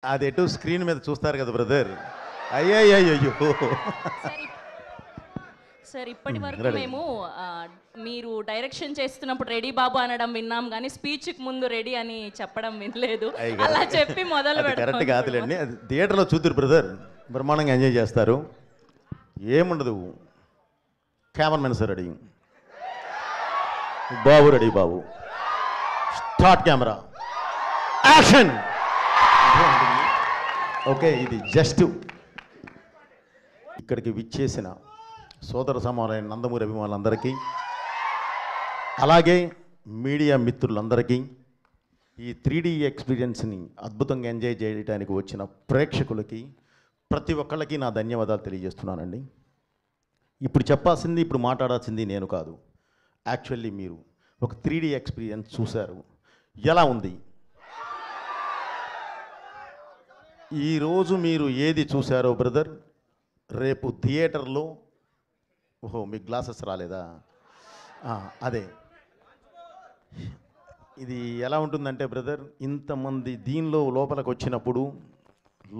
అది ఎటు స్క్రీన్ మీద చూస్తారు కదా బ్రదర్. అయ్యయ్యో. సార్ సార్ ఇప్పటి వరకు రెడీ. మేము మీరు డైరెక్షన్ చేస్తున్నప్పుడు రెడీ బాబు అనడం విన్నాం కానీ స్పీచ్కి ముందు రెడీ అని చెప్పడం వినలేదు. అలా చెప్పి మొదలు కరెక్ట్ పెడతాం కాదులేండి. అది థియేటర్లో చూద్దరు బ్రదర్, బ్రహ్మాండంగా ఎంజాయ్ చేస్తారు. ఏముండదు, కెమెరామెన్ సార్ రెడీ, బాబు రెడీ, బాబు స్టార్ట్, కెమెరా యాక్షన్. ఓకే, ఇది జస్ట్ ఇక్కడికి విచ్చేసిన సోదర సమానమైన నందమూరి అభిమానులందరికీ, అలాగే మీడియా మిత్రులందరికీ, ఈ 3D ఎక్స్పీరియన్స్ని అద్భుతంగా ఎంజాయ్ చేయడానికి వచ్చిన ప్రేక్షకులకి ప్రతి ఒక్కళ్ళకి నా ధన్యవాదాలు తెలియజేస్తున్నానండి. ఇప్పుడు చెప్పాల్సింది, ఇప్పుడు మాట్లాడాల్సింది నేను కాదు. యాక్చువల్లీ మీరు ఒక 3D ఎక్స్పీరియన్స్ చూశారు, ఎలా ఉంది? ఈరోజు మీరు ఏది చూశారో బ్రదర్, రేపు థియేటర్లో, ఓహో మీకు గ్లాసెస్ రాలేదా? అదే, ఇది ఎలా ఉంటుందంటే బ్రదర్, ఇంతమంది దీనిలో లోపలికి వచ్చినప్పుడు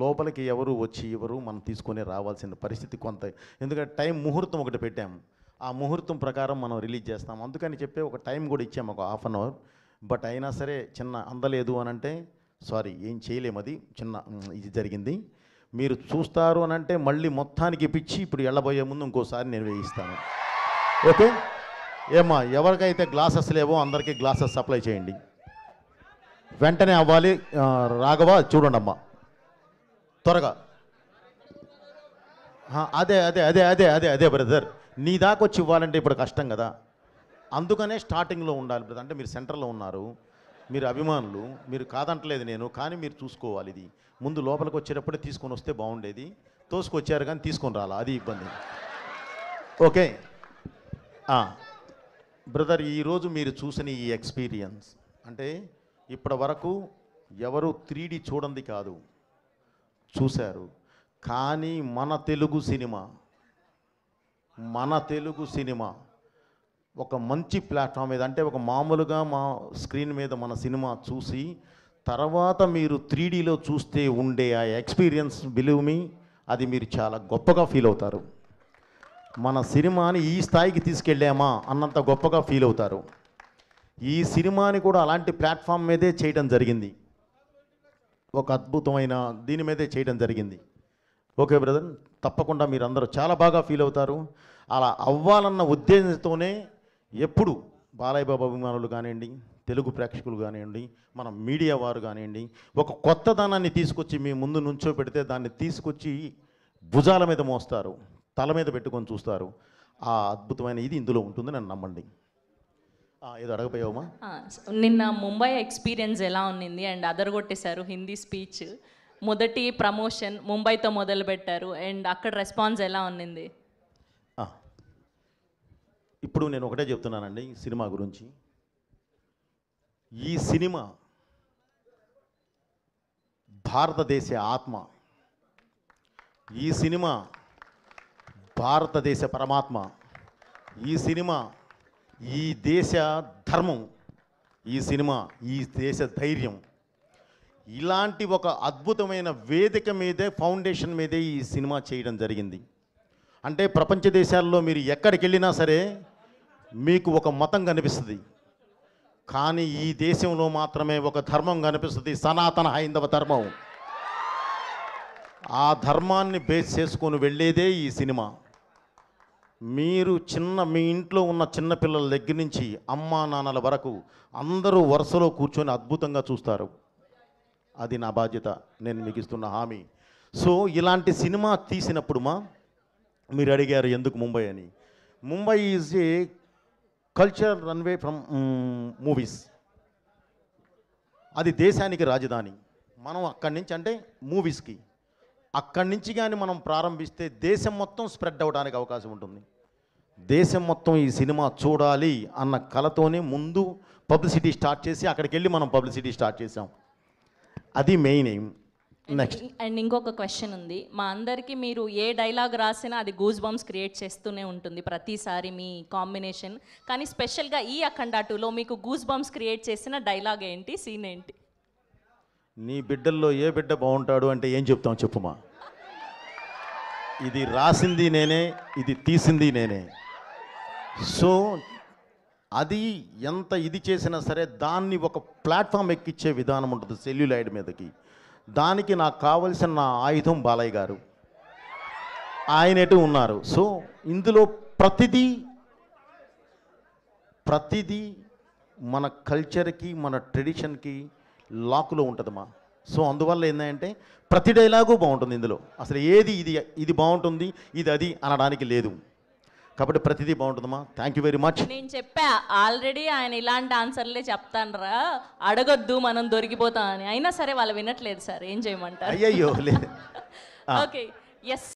లోపలికి ఎవరు వచ్చి ఎవరు మనం తీసుకొని రావాల్సిన పరిస్థితి కొంత, ఎందుకంటే టైం ముహూర్తం ఒకటి పెట్టాము, ఆ ముహూర్తం ప్రకారం మనం రిలీజ్ చేస్తాం. అందుకని చెప్పి ఒక టైం కూడా ఇచ్చాము, ఒక హాఫ్ అన్ అవర్. బట్ అయినా సరే చిన్న అందలేదు అని అంటే సారీ, ఏం చేయలేము, అది చిన్న ఇది జరిగింది. మీరు చూస్తారు అని అంటే మళ్ళీ మొత్తానికి ఇప్పించి ఇప్పుడు వెళ్ళబోయే ముందు ఇంకోసారి నేను వేయిస్తాను. ఓకే ఏమ్మా, ఎవరికైతే గ్లాసెస్ లేవో అందరికీ గ్లాసెస్ సప్లై చేయండి, వెంటనే అవ్వాలి. రాఘవ చూడండి అమ్మా, త్వరగా. అదే అదే అదే అదే అదే అదే బ్రదర్, నీ దాకా వచ్చి ఇవ్వాలంటే ఇప్పుడు కష్టం కదా, అందుకనే స్టార్టింగ్లో ఉండాలి బ్రదర్. అంటే మీరు సెంటర్లో ఉన్నారు, మీరు అభిమానులు, మీరు కాదంటలేదు నేను, కానీ మీరు చూసుకోవాలి. ఇది ముందు లోపలికి వచ్చేటప్పుడే తీసుకొని వస్తే బాగుండేది, తోసుకొచ్చారు కానీ తీసుకొని రాలా, అది ఇబ్బంది. ఓకే బ్రదర్, ఈరోజు మీరు చూసిన ఈ ఎక్స్పీరియన్స్ అంటే ఇప్పటి వరకు ఎవరు 3D చూడండి కాదు, చూశారు. కానీ మన తెలుగు సినిమా ఒక మంచి ప్లాట్ఫామ్ మీద, అంటే ఒక మామూలుగా మా స్క్రీన్ మీద మన సినిమా చూసి తర్వాత మీరు 3Dలో చూస్తే ఉండే ఆ ఎక్స్పీరియన్స్, బిలీవ్ మీ, అది మీరు చాలా గొప్పగా ఫీల్ అవుతారు. మన సినిమాని ఈ స్థాయికి తీసుకెళ్ళామా అన్నంత గొప్పగా ఫీల్ అవుతారు. ఈ సినిమాని కూడా అలాంటి ప్లాట్ఫామ్ మీదే చేయడం జరిగింది, ఒక అద్భుతమైన దీని మీదే చేయడం జరిగింది. ఓకే బ్రదర్, తప్పకుండా మీరు అందరూ చాలా బాగా ఫీల్ అవుతారు. అలా అవ్వాలన్న ఉద్దేశంతోనే ఎప్పుడు బాలయ్య బాబు అభిమానులు కానివ్వండి, తెలుగు ప్రేక్షకులు కానివ్వండి, మన మీడియా వారు కానివ్వండి, ఒక కొత్తదనాన్ని తీసుకొచ్చి మీ ముందు నుంచో పెడితే దాన్ని తీసుకొచ్చి భుజాల మీద మోస్తారు, తల మీద పెట్టుకొని చూస్తారు. ఆ అద్భుతమైన ఇది ఇందులో ఉంటుంది, నన్ను నమ్మండి. ఏదో అడగపోయావమ్మా? నిన్న ముంబై ఎక్స్పీరియన్స్ ఎలా ఉన్నింది? అండ్ అదరగొట్టేశారు హిందీ స్పీచ్, మొదటి ప్రమోషన్ ముంబైతో మొదలు పెట్టారు, అండ్ అక్కడ రెస్పాన్స్ ఎలా ఉన్నింది? ఇప్పుడు నేను ఒకటే చెప్తున్నానండి సినిమా గురించి. ఈ సినిమా భారతదేశ ఆత్మ, ఈ సినిమా భారతదేశ పరమాత్మ, ఈ సినిమా ఈ దేశ ధర్మం, ఈ సినిమా ఈ దేశ ధైర్యం. ఇలాంటి ఒక అద్భుతమైన వేదిక మీదే, ఫౌండేషన్ మీదే ఈ సినిమా చేయడం జరిగింది. అంటే ప్రపంచ దేశాల్లో మీరు ఎక్కడికి వెళ్ళినా సరే మీకు ఒక మతం కనిపిస్తుంది, కానీ ఈ దేశంలో మాత్రమే ఒక ధర్మం కనిపిస్తుంది, సనాతన హైందవ ధర్మం. ఆ ధర్మాన్ని బేస్ చేసుకొని వెళ్ళేదే ఈ సినిమా. మీరు మీ ఇంట్లో ఉన్న చిన్నపిల్లల దగ్గర నుంచి అమ్మా నాన్నల వరకు అందరూ వరుసలో కూర్చొని అద్భుతంగా చూస్తారు. అది నా బాధ్యత, నేను మీకు ఇస్తున్న హామీ. సో ఇలాంటి సినిమా తీసినప్పుడు మీరు అడిగారు ఎందుకు ముంబై అని. Mumbai is a culture runway from movies. అది దేశానికి రాజధాని. మనం అక్కడి నుంచి, అంటే మూవీస్కి అక్కడి నుంచి కానీ మనం ప్రారంభిస్తే దేశం మొత్తం స్ప్రెడ్ అవ్వడానికి అవకాశం ఉంటుంది. దేశం మొత్తం ఈ సినిమా చూడాలి అన్న కలతోనే ముందు పబ్లిసిటీ స్టార్ట్ చేసి అక్కడికి వెళ్ళి మనం పబ్లిసిటీ స్టార్ట్ చేసాం. అది మెయిన్ ఎయిమ్. నెక్స్ట్ అండ్ ఇంకొక క్వశ్చన్ ఉంది. మా అందరికీ మీరు ఏ డైలాగ్ రాసినా అది గూస్ బంప్స్ క్రియేట్ చేస్తూనే ఉంటుంది ప్రతిసారి మీ కాంబినేషన్. కానీ స్పెషల్గా ఈ అఖండ 2లో మీకు గూస్ బంప్స్ క్రియేట్ చేసిన డైలాగ్ ఏంటి, సీన్ ఏంటి? నీ బిడ్డల్లో ఏ బిడ్డ బాగుంటాడు అంటే ఏం చెప్తాం చెప్పుమా. ఇది రాసింది నేనే, ఇది తీసింది నేనే. సో అది ఎంత ఇది చేసినా సరే దాన్ని ఒక ప్లాట్ఫామ్ ఎక్కించే విధానం ఉంటుంది సెల్యులాయిడ్ మీదకి. దానికి నాకు కావలసిన నా ఆయుధం బాలయ్య గారు, ఆయన ఎటు ఉన్నారు. సో ఇందులో ప్రతిదీ మన కల్చర్కి మన ట్రెడిషన్కి లాకులో ఉంటుందమ్మా. సో అందువల్ల ఏంటంటే ప్రతి డైలాగు బాగుంటుంది ఇందులో. అసలు ఏది ఇది బాగుంటుంది ఇది అది అనడానికి లేదు. కాబట్టి ప్రతిదీ బాగుంటుందమ్మా. Thank you very much. నేను చెప్పా ఆల్రెడీ ఆయన ఇలాంటి ఆన్సర్లే చెప్తానరా, అడగొద్దు మనం దొరికిపోతాం అని. అయినా సరే వాళ్ళు వినట్లేదు సార్, ఏం చేయమంటారు? అయ్యయ్యో లేదు. Okay, yes.